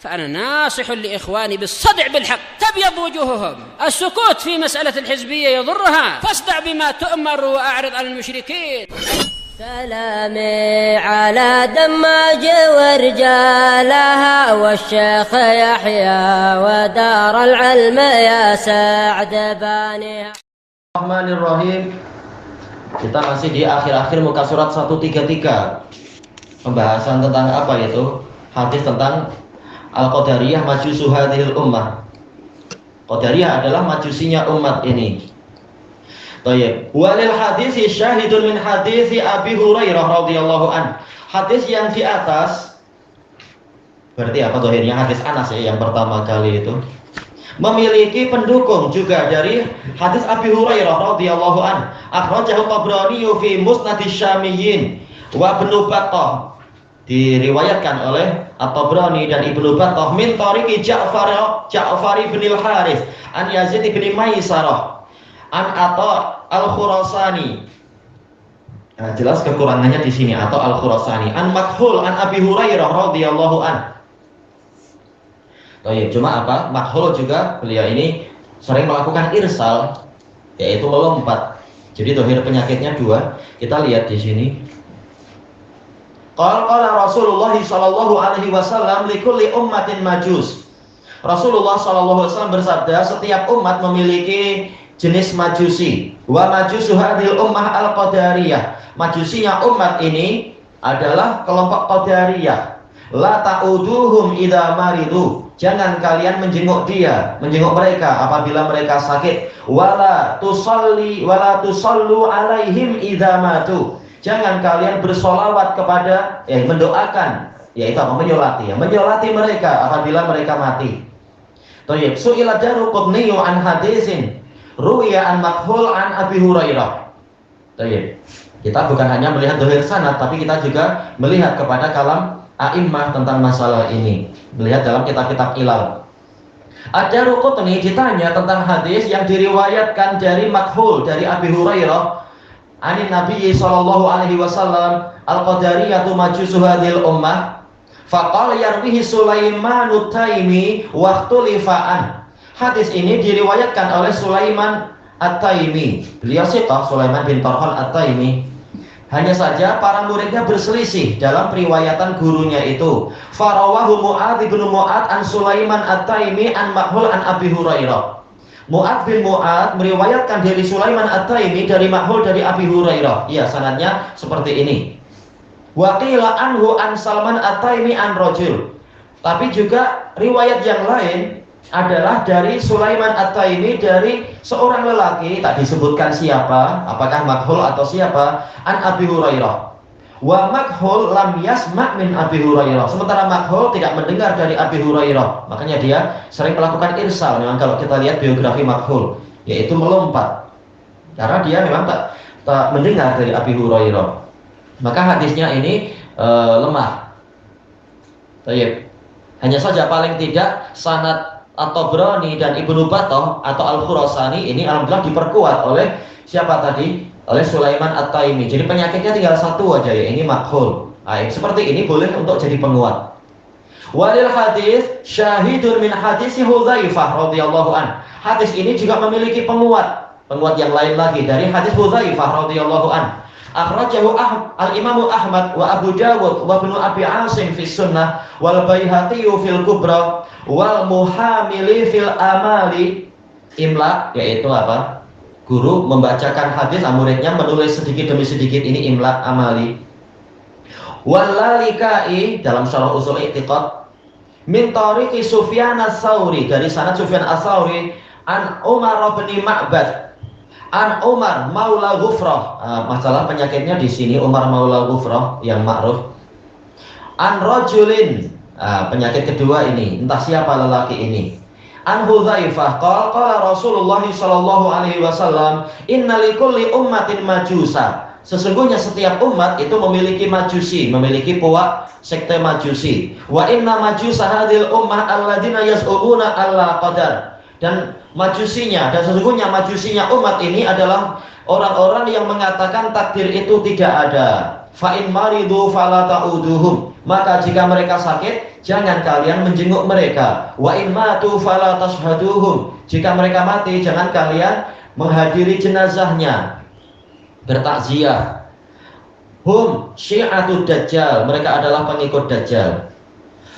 فأنا ناصح لإخواني بالصدع بالحق تبيض وجوههم. السكوت في مسألة الحزبية يضرها، فاصدع بما تؤمر وأعرض عن المشركين. سلامي على دماج ورجالها والشيخ يحيى ودار العلم يا سعد بانيها. Bismillahirrahmanirrahim. Kita masih di akhir-akhir muka surat 133. Pembahasan tentang apa yaitu hadis tentang Al-Qadariyah majusu hadhil ummah. Qadariyah adalah majusinya umat ini. Baik. Walil hadisi syahidun min hadisi Abi Hurairah radhiyallahu an. Hadis yang di atas berarti apa zahirnya hadis Anas ya yang pertama kali itu. Memiliki pendukung juga dari hadis Abi Hurairah radhiyallahu an. Akhrajahu Tabrani fi Musnad asy-Syamiyyin wa Ibnu Battah. Diriwayatkan oleh At-Tabrani dan Ibnu Battah min tariqi Ja'far bin al-Harits an Yazid bin Maisarah an Atha al-Khurasani. Nah, jelas kekurangannya di sini atau al-Khurasani an Makhul an Abi Hurairah radhiyallahu an. Cuma apa? Makhul juga beliau ini sering melakukan irsal, yaitu melompat. Jadi dohir penyakitnya dua. Kita lihat di sini. Qala Rasulullah sallallahu alaihi wasallam likulli ummatin majus. Rasulullah sallallahu alaihi wasallam bersabda, setiap umat memiliki jenis majusi. Wa majusu hadhil ummah al-qadariyah. Majusinya umat ini adalah kelompok qadariyah. La ta'uduhum idza maridu. Jangan kalian menjenguk mereka apabila mereka sakit. Wala tusallu alaihim idza matu. Jangan kalian bersolawat kepada mendoakan, yaitu apa? Menyolati mereka apabila mereka mati. Thayyib. Su'ila Daruqutni an hadisin ruwiya an Makhul an Abi Hurairah. Thayyib. Kita bukan hanya melihat zahir sanad, tapi kita juga melihat kepada kalam a'immah tentang masalah ini. Melihat dalam kitab-kitab ilal. Ad-Daruqutni ditanya tentang hadis yang diriwayatkan dari Makhul dari Abi Hurairah anin Nabi sallallahu alaihi wasallam al-qadariyatu majusu hadhil ummah faqala yarwihi Sulaiman at-Taimi wa ikhtilafan. Hadis ini diriwayatkan oleh Sulaiman at-Taimi. Beliau siqah Sulaiman bin Tarhan at-Taimi. Hanya saja para muridnya berselisih dalam periwayatan gurunya itu. Farawahu Mu'adz bin Mu'adz an Sulaiman at-Taimi an Makhul an Abi Hurairah. Mu'adz bin Mu'adz meriwayatkan dari Sulaiman at-Taimi dari Makhul dari Abi Hurairah. Iya, sanadnya seperti ini. Wa qila anhu an Salman at-Taimi an rajul. Tapi juga riwayat yang lain adalah dari Sulaiman at-Taimi dari seorang lelaki, tak disebutkan siapa, apakah Makhul atau siapa, an Abi Hurairah. Wa Makhul lam yasma' min Abi Hurairah. Sementara Makhul tidak mendengar dari Abi Hurairah. Makanya dia sering melakukan irsal. Memang kalau kita lihat biografi Makhul, yaitu melompat. Karena dia memang tak mendengar dari Abi Hurairah. Maka hadisnya ini lemah. Baik. Hanya saja paling tidak sanad At-Tabrani dan Ibnu Battah atau Al-Khurasani ini alhamdulillah diperkuat oleh siapa tadi? Oleh Sulaiman at-Taimi. Jadi penyakitnya tinggal satu aja ya, ini Makhul. Seperti ini boleh untuk jadi penguat. Walil hadis syahidun min hadisi Hudzaifah radhiyallahu an. Hadis ini juga memiliki penguat yang lain lagi dari hadis Hudzaifah radhiyallahu an. Akhrajahu al-Imam Ahmad wa Abu Dawud wa Ibnu Abi Asim fi Sunnah wal Baihaqi fil Kubra wal Muhamili fil Amali. Imla yaitu apa? Guru membacakan hadis, muridnya menulis sedikit demi sedikit, ini imla amali. Wallalikai dalam syarah usul i'tiqad min tariqi Sufyan ats-Tsauri, dari sanad Sufyan ats-Tsauri an Umar bin Ma'bad an Umar maula Ghufrah. Masalah penyakitnya di sini Umar maula Ghufrah yang ma'ruf. An rajulin, penyakit kedua ini entah siapa lelaki ini. An Hudzaifah qala Rasulullah sallallahu alaihi wasallam inna likulli ummatin majusa. Sesungguhnya setiap umat itu memiliki majusi, memiliki puak sekte majusi. Wa inna majusa hadhil ummah alladzina yaz'umuna alla qadar. Dan majusinya, dan sesungguhnya majusinya umat ini adalah orang-orang yang mengatakan takdir itu tidak ada. Fa in maridu fala ta'uduhum. Maka jika mereka sakit, jangan kalian menjenguk mereka. Wa in matu fala tashhaduhum. Jika mereka mati, jangan kalian menghadiri jenazahnya, bertakziah. Hum syi'atud dajjal, mereka adalah pengikut dajjal.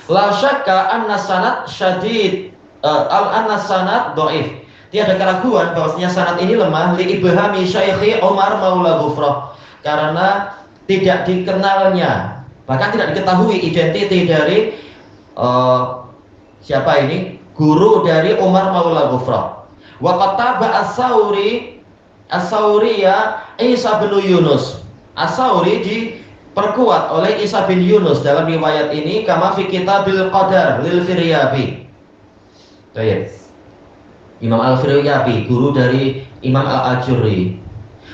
La syakka anna sanad syadid anna sanad dhaif. Tiada keraguan bahwasanya sanad ini lemah li ibhami Syaikhi Umar Maula Ghufrah, karena tidak dikenalnya, bahkan tidak diketahui identiti dari siapa ini guru dari Umar Maula Ghufrah. Wa qataba As-Sauri ya Isa bin Yunus. As-Sauri diperkuat oleh Isa bin Yunus dalam riwayat ini kama fi kitabil qadar lil Firyabi. Baik. Imam Al-Firyabi, guru dari Imam Al-Ajurri.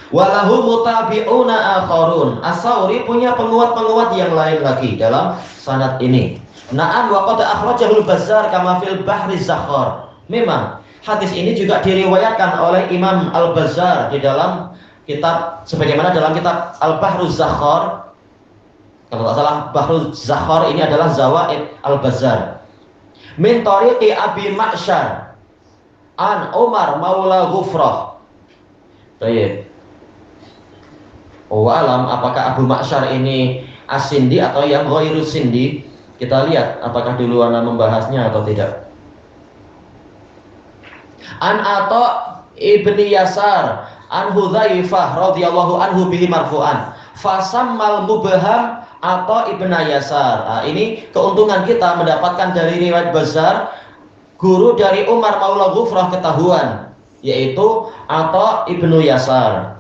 Walahu mutabi'una akharun. As-Sauri punya penguat-penguat yang lain lagi dalam sanad ini. Na'am wa qad akhrajahul Bazzar kama fil Bahri Zakhar. Memang hadis ini juga diriwayatkan oleh Imam Al-Bazzar di dalam kitab, sebagaimana dalam kitab Al-Bahru Zakhar. Kalau tidak salah Bahru Zakhar ini adalah Zawaid Al-Bazzar. Min tariqi Abi Ma'syar an Umar Maula Ghufrah. Baik. Alam apakah Abu Ma'syar ini as-Sindi atau yang ghairu Sindi? Kita lihat apakah dulu ana membahasnya atau tidak. An Atha ibni Yasar an Hudzaifah radhiyallahu anhu bihi marfu'an fasammal mubham Atha ibnu Yasar. Nah, ini keuntungan kita mendapatkan dari riwayat Bazzar, guru dari Umar Maula Ghufrah ketahuan, yaitu Atha ibnu Yasar.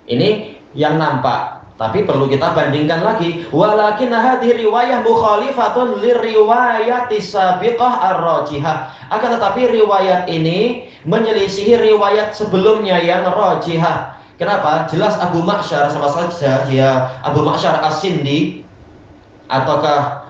Ini yang nampak, tapi perlu kita bandingkan lagi. Walakin hadhihi riwayah mukhalifatun liriwayati sabiqah ar-rajihah. Akan tetapi riwayat ini menyelisihi riwayat sebelumnya yang rajihah. Kenapa? Jelas Abu Ma'syar sama saja dia Abu Ma'syar as-Sindi ataukah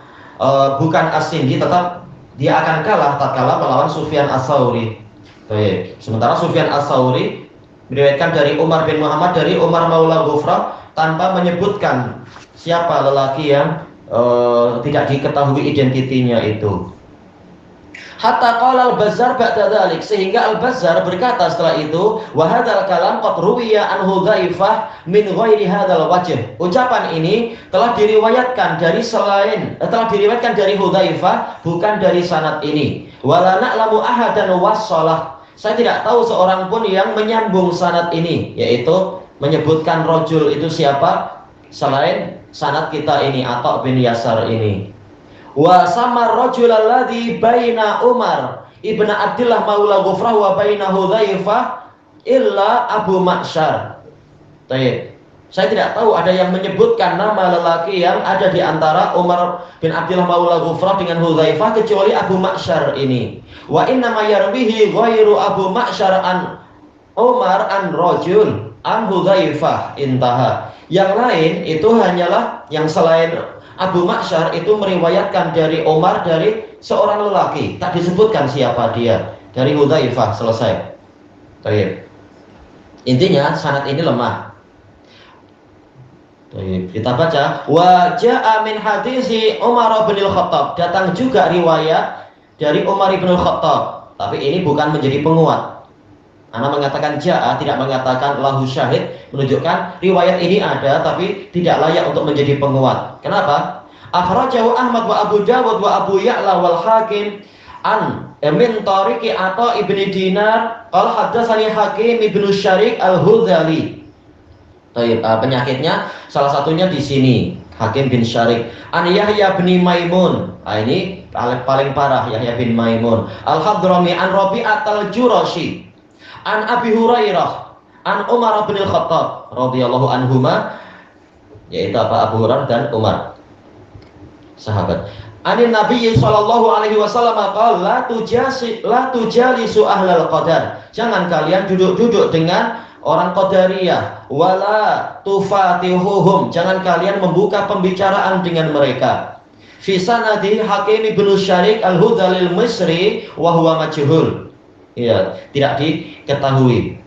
bukan as-Sindi, tetap dia akan kalah tatkala melawan Sufyan as-Sauri. Baik. Sementara Sufyan as-Sauri meriwayatkan dari Umar bin Muhammad dari Umar Maula Ghufrah tanpa menyebutkan siapa lelaki yang tidak diketahui identitinya itu. Hatta qala Al-Bazzar ba'da dzalik, sehingga Al-Bazzar berkata setelah itu, wa hadzal kalam qad ruwiya an Hudzaifah min ghairi hadzal wajh. Ucapan ini telah diriwayatkan dari Hudzaifah bukan dari sanad ini. Wala na'lamu ahadan wassalah. Saya tidak tahu seorang pun yang menyambung sanad ini, yaitu menyebutkan rajul itu siapa selain sanad kita ini, Atha bin Yasar ini. Wa sama rajul alladhi baina Umar ibn Abdullah Maula Ghufrah wa baina Hudzaifah illa Abu Ma'syar. Baik. Saya tidak tahu ada yang menyebutkan nama lelaki yang ada di antara Umar bin Abdullah Maula Ghufrah dengan Hudzaifah kecuali Abu Ma'syar ini. Wa inna ma yarwihi ghairu Abu Ma'syar an Umar an rajul an Hudzaifah intaha. Yang lain itu hanyalah yang selain Abu Ma'syar itu meriwayatkan dari Umar dari seorang lelaki, tak disebutkan siapa dia, dari Hudzaifah, selesai. Baik. Intinya sanad ini lemah. Baik, kita baca wa jaa min hadisi Umar bin Al-Khattab. Datang juga riwayat dari Umar bin Al-Khattab, tapi ini bukan menjadi penguat. Ana mengatakan jaa, tidak mengatakan lahu syahid, menunjukkan riwayat ini ada tapi tidak layak untuk menjadi penguat. Kenapa? Akhrajahu Ahmad wa Abu Dawud wa Abu Ya'la wal Hakim an min tariqi Atha ibni Dinar qala haddatsani Hakim ibnu Syarik al-Hudzali. Penyakitnya salah satunya di sini Hakim bin Syarik an Yahya bin Maimun. Ini paling parah, Yahya bin Maimun. Al-Hadrami an Rabi'at al-Jurashi an Abi Hurairah an Umar bin Al-Khattab radhiyallahu anhuma, yaitu Abu Hurairah dan Umar, sahabat. Anin Nabi sallallahu alaihi wasallam qala la tujalisu ahlal qadar. Jangan kalian duduk-duduk dengan orang Qadariyah, wala tufatihuhum. Jangan kalian membuka pembicaraan dengan mereka. Fi sanadi Hakim bin Syarik al-Hudzali al-Misri wa huwa majhul. Ya, tidak diketahui.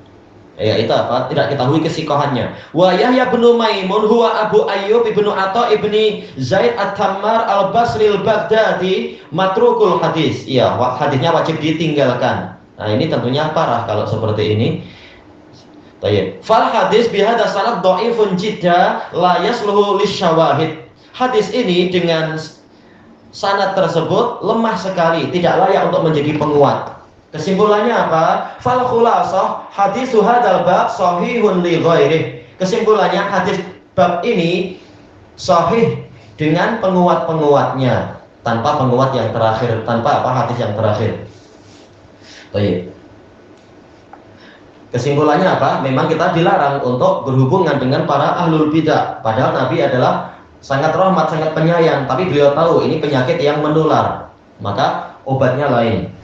Ya itu apa? Tidak ketahui kesikohannya. Wa Yahya bin Maimun huwa Abu Ayyub ibnu Atha ibni Zaid at-Tammar al-Basri al-Baghdadi matrukul hadis. Iya, hadisnya wajib ditinggalkan. Nah, ini tentunya parah kalau seperti ini. Baik. Fal hadis bihadza sanad dhaifun jidda la yasluhu lisyawahid. Hadis ini dengan sanad tersebut lemah sekali, tidak layak untuk menjadi penguat. Kesimpulannya apa? Fal khulasah hadis hadzal bab sahihun li ghairihi. Kesimpulannya hadis bab ini sahih dengan penguat-penguatnya, tanpa penguat yang terakhir, tanpa hadis yang terakhir. Baik. Kesimpulannya apa? Memang kita dilarang untuk berhubungan dengan para ahlul bidah. Padahal Nabi adalah sangat rahmat, sangat penyayang, tapi beliau tahu ini penyakit yang menular. Maka obatnya lain.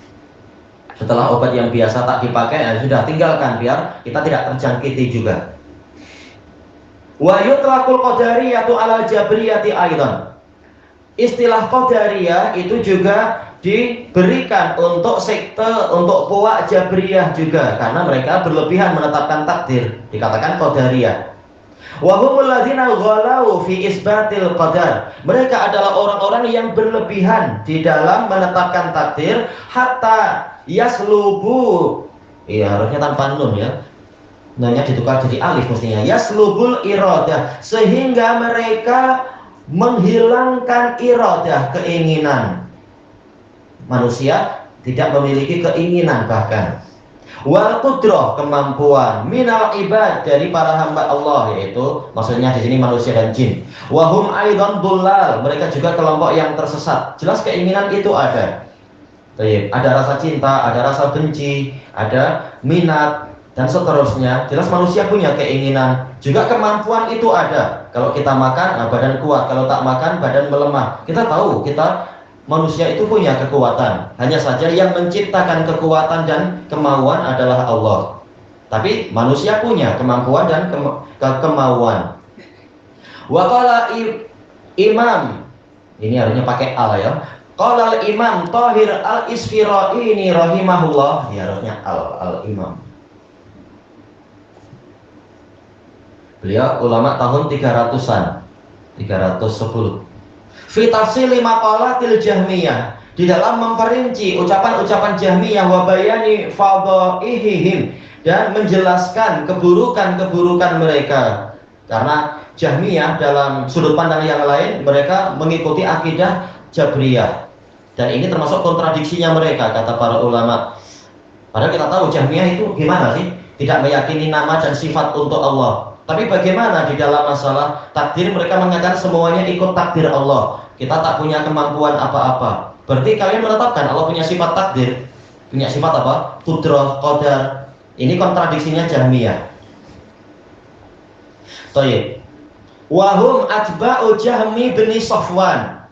Setelah obat yang biasa tak dipakai, ya sudah tinggalkan biar kita tidak terjangkiti juga. Wa yutlaqul qadariyatu 'alal jabriyati aidan. Istilah qadariyah itu juga diberikan untuk sekte, untuk puak Jabriyah juga, karena mereka berlebihan menetapkan takdir, dikatakan qadariyah. Wa humul ladzina ghalau fi isbatil qadar. Mereka adalah orang-orang yang berlebihan di dalam menetapkan takdir, hatta yaslubu, iya harusnya tanpa nun ya, nunnya ditukar jadi alif mestinya, yaslubul iradah, sehingga mereka menghilangkan iradah, keinginan. Manusia tidak memiliki keinginan bahkan. Wal qudrah, kemampuan, minal ibad, dari para hamba Allah, yaitu maksudnya di sini manusia dan jin. Wahum aidan dullal, mereka juga kelompok yang tersesat. Jelas keinginan itu ada. Ada rasa cinta, ada rasa benci, ada minat, dan seterusnya. Jelas manusia punya keinginan. Juga kemampuan itu ada. Kalau kita makan, badan kuat. Kalau tak makan, badan melemah. Kita tahu, manusia itu punya kekuatan. Hanya saja yang menciptakan kekuatan dan kemauan adalah Allah. Tapi manusia punya kemampuan dan kemauan. Wa qala imam, ini harusnya pakai al ya. Qala al-Imam Thahir al-Isfira'ini rahimahullah, ya harusnya al-Imam. Beliau ulama tahun 300-an, 310. Fi tafsir maqalatil Jahmiyah, di dalam memperinci ucapan-ucapan Jahmiyah wa bayani fadhaihim, dan menjelaskan keburukan-keburukan mereka. Karena Jahmiyah dalam sudut pandang yang lain, mereka mengikuti akidah Jabriyah. Dan ini termasuk kontradiksinya mereka, kata para ulama. Padahal kita tahu Jahmiyah itu gimana sih? Tidak meyakini nama dan sifat untuk Allah. Tapi bagaimana di dalam masalah takdir, mereka mengatakan semuanya ikut takdir Allah. Kita tak punya kemampuan apa-apa. Berarti kalian menetapkan Allah punya sifat takdir, punya sifat apa? Qudrah, qadar. Ini kontradiksinya Jahmiyah. Baik. Wahum atba'u Jahmi bin Safwan.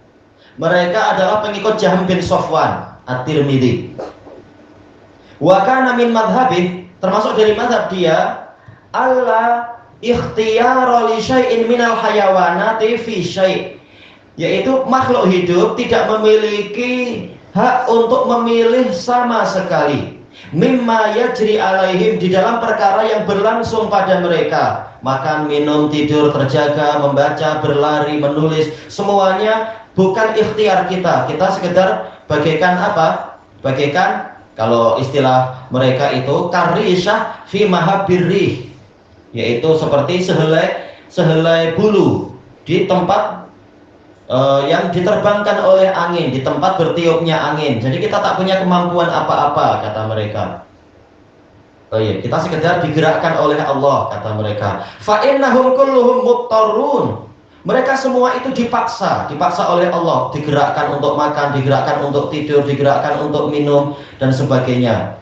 Mereka adalah pengikut Jahm bin Safwan At-Tirmidzi. Wa kana min madhhabih, termasuk dari mazhab dia, alla ikhtiyara li syai'in minal hayawanati fi syai', yaitu makhluk hidup tidak memiliki hak untuk memilih sama sekali mimma yajri alaihim, di dalam perkara yang berlangsung pada mereka. Makan, minum, tidur, terjaga, membaca, berlari, menulis, semuanya bukan ikhtiar kita. Kita sekedar bagaikan apa? Bagaikan, kalau istilah mereka itu karisah fi mahabirrih, yaitu seperti sehelai bulu di tempat yang diterbangkan oleh angin, di tempat bertiupnya angin. Jadi kita tak punya kemampuan apa-apa, kata mereka. Oh iya, kita sekedar digerakkan oleh Allah, kata mereka. Fa innahum kulluhum muttarun. Mereka semua itu dipaksa oleh Allah, digerakkan untuk makan, digerakkan untuk tidur, digerakkan untuk minum dan sebagainya.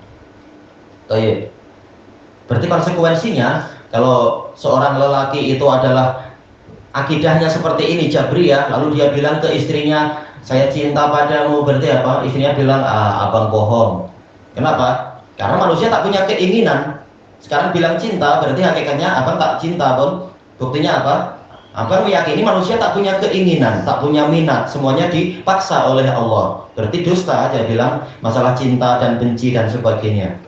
Oh iya. Berarti konsekuensinya, kalau seorang lelaki itu adalah akidahnya seperti ini, Jabriyah, lalu dia bilang ke istrinya, saya cinta padamu, berarti apa? Istrinya bilang, abang bohong. Kenapa? Karena manusia tak punya keinginan. Sekarang bilang cinta, berarti hakikatnya abang tak cinta pun. Buktinya apa? Abang meyakini manusia tak punya keinginan, tak punya minat, semuanya dipaksa oleh Allah. Berarti dusta aja bilang masalah cinta dan benci dan sebagainya.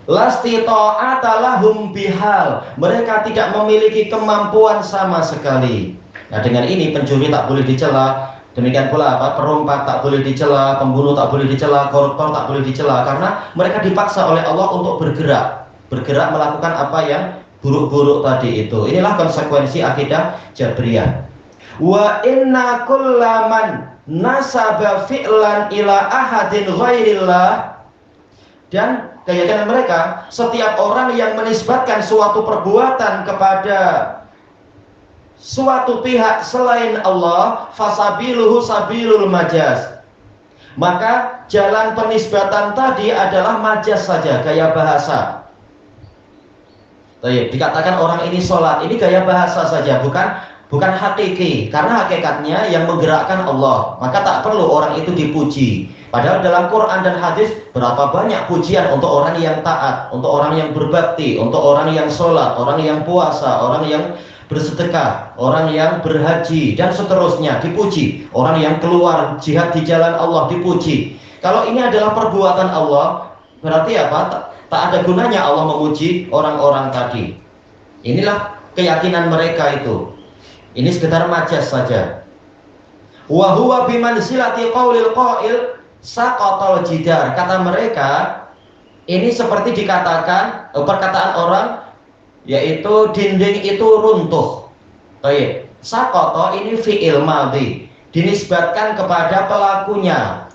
Lasti ta'atalahum bihal, mereka tidak memiliki kemampuan sama sekali. Nah, dengan ini pencuri tak boleh dicela, demikian pula perompak tak boleh dicela, pembunuh tak boleh dicela, koruptor tak boleh dicela, karena mereka dipaksa oleh Allah untuk bergerak melakukan apa yang buruk-buruk tadi itu. Inilah konsekuensi akidah Jabriyah. Wa inna kullaman nasaba fi'lan ila ahadin ghairillah, dan keyakinan mereka, setiap orang yang menisbatkan suatu perbuatan kepada suatu pihak selain Allah, fasabiluhu sabilul majaz, maka jalan penisbatan tadi adalah majaz saja, gaya bahasa. Dikatakan orang ini sholat, ini gaya bahasa saja, bukan hakiki, karena hakikatnya yang menggerakkan Allah, maka tak perlu orang itu dipuji. Padahal dalam Quran dan hadis berapa banyak pujian untuk orang yang taat, untuk orang yang berbakti, untuk orang yang sholat, orang yang puasa, orang yang bersedekah, orang yang berhaji, dan seterusnya dipuji. Orang yang keluar jihad di jalan Allah dipuji. Kalau ini adalah perbuatan Allah, berarti apa? Tak ada gunanya Allah memuji orang-orang tadi. Inilah keyakinan mereka itu. Ini sekedar majaz saja. Wa huwa bimanzilati qaulil qail saqatal jidar. Kata mereka, ini seperti dikatakan perkataan orang, yaitu dinding itu runtuh. Saqata ini fi'il madhi, dinisbatkan kepada pelakunya,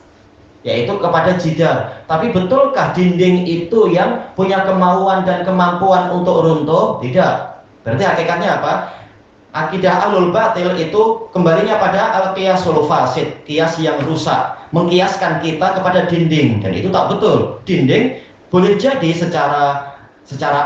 yaitu kepada jidar. Tapi betulkah dinding itu yang punya kemauan dan kemampuan untuk runtuh? Tidak. Berarti hakikatnya apa? Akidah ahlul batil itu kembalinya pada al-qiyasul fasid, kias yang rusak, mengkiaskan kita kepada dinding, dan itu tak betul. Dinding boleh jadi secara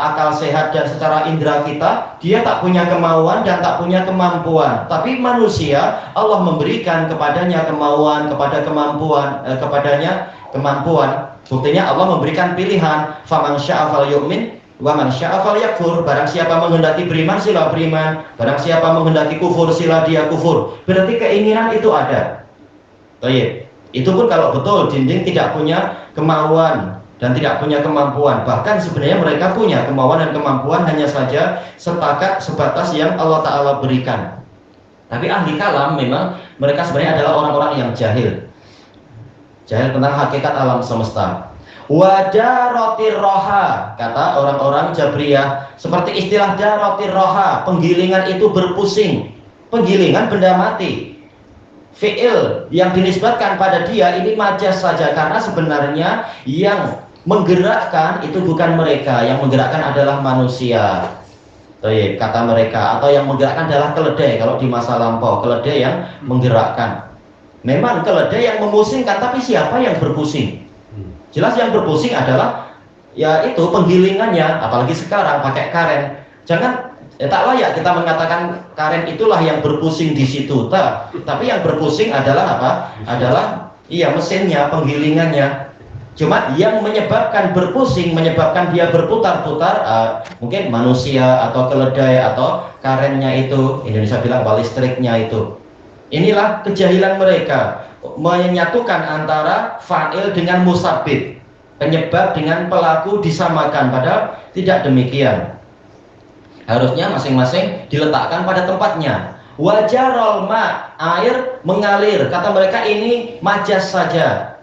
akal sehat dan secara indera kita, dia tak punya kemauan dan tak punya kemampuan. Tapi manusia, Allah memberikan kepadanya kemauan, kepadanya kemampuan. Buktinya Allah memberikan pilihan, faman syaa falyu'min wa man syaa falyakfur. Barang siapa menghendaki beriman, sila beriman. Barang siapa menghendaki kufur, sila dia kufur. Berarti keinginan itu ada. Itu pun kalau betul dinding tidak punya kemauan dan tidak punya kemampuan. Bahkan sebenarnya mereka punya kemauan dan kemampuan, hanya saja sebatas yang Allah Ta'ala berikan. Tapi ahli kalam memang mereka sebenarnya adalah orang-orang yang jahil tentang hakikat alam semesta. Wadarotir roha, kata orang-orang Jabriyah, seperti istilah darotir roha, penggilingan itu berpusing. Penggilingan benda mati. Fi'il yang dinisbatkan pada dia ini majaz saja, karena sebenarnya yang menggerakkan itu bukan mereka, yang menggerakkan adalah manusia. Kata mereka, atau yang menggerakkan adalah keledai. Kalau di masa lampau, keledai yang menggerakkan. Memang keledai yang memusingkan, tapi siapa yang berpusing? Jelas yang berpusing adalah ya itu penggilingannya, apalagi sekarang pakai karen. Jangan tak layak kita mengatakan karen itulah yang berpusing di situ. Tapi yang berpusing adalah apa? Adalah mesinnya, penggilingannya. Cuma yang menyebabkan berpusing, menyebabkan dia berputar-putar, mungkin manusia atau keledai atau karennya itu, Indonesia bilang listriknya itu. Inilah kejahilan mereka, menyatukan antara fa'il dengan musabbib, penyebab dengan pelaku disamakan, padahal tidak demikian. Harusnya masing-masing diletakkan pada tempatnya. Wajarul ma, air mengalir. Kata mereka ini majaz saja.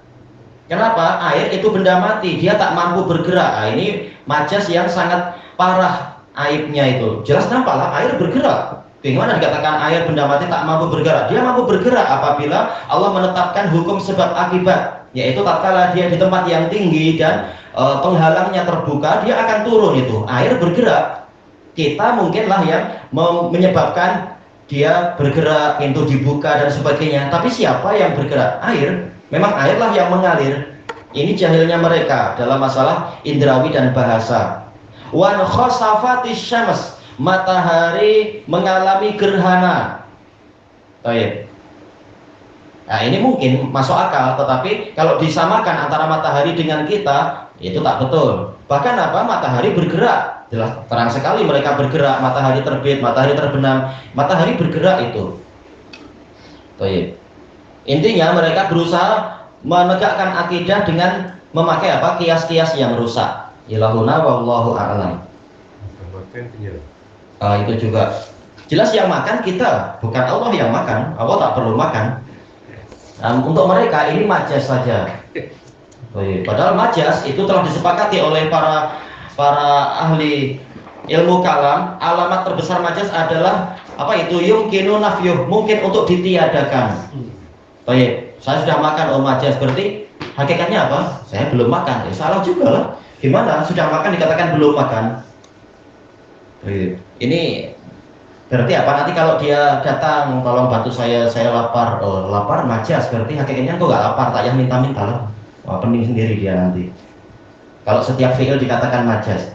Kenapa? Air itu benda mati, dia tak mampu bergerak. Ini majaz yang sangat parah aibnya itu. Jelas nampaklah air bergerak. Bagaimana dikatakan air benda mati tak mampu bergerak? Dia mampu bergerak apabila Allah menetapkan hukum sebab akibat, yaitu tatkala dia di tempat yang tinggi dan penghalangnya terbuka, dia akan turun itu. Air bergerak. Kita mungkinlah yang menyebabkan dia bergerak, pintu dibuka dan sebagainya. Tapi siapa yang bergerak? Air. Memang airlah yang mengalir. Ini jahilnya mereka dalam masalah indrawi dan bahasa. Wan khosafatis syams, matahari mengalami gerhana. Nah, ini mungkin masuk akal, tetapi kalau disamakan antara matahari dengan kita, itu tak betul. Bahkan apa? Matahari bergerak. Jelas terang sekali mereka bergerak, matahari terbit, matahari terbenam, matahari bergerak itu. Intinya mereka berusaha menegakkan akidah dengan memakai apa? Kias-kias yang rusak. ilahuna wallahu a'lam. Itu juga jelas yang makan kita, bukan Allah yang makan. Allah tak perlu makan. Untuk mereka ini majas saja. Padahal majas itu telah disepakati oleh para ahli ilmu kalam. Alamat terbesar majas adalah apa itu? Yumkinu nafyuh, mungkin untuk ditiadakan. Baik, saya sudah makan majas, berarti hakikatnya apa? Saya belum makan. Salah juga lah. Gimana? Sudah makan dikatakan belum makan? Ini berarti apa? Nanti kalau dia datang, tolong bantu saya lapar. Lapar majas, berarti hakikatnya kok nggak lapar, tak payah minta-minta lah. Pening sendiri dia nanti. Kalau setiap fi'il dikatakan majas.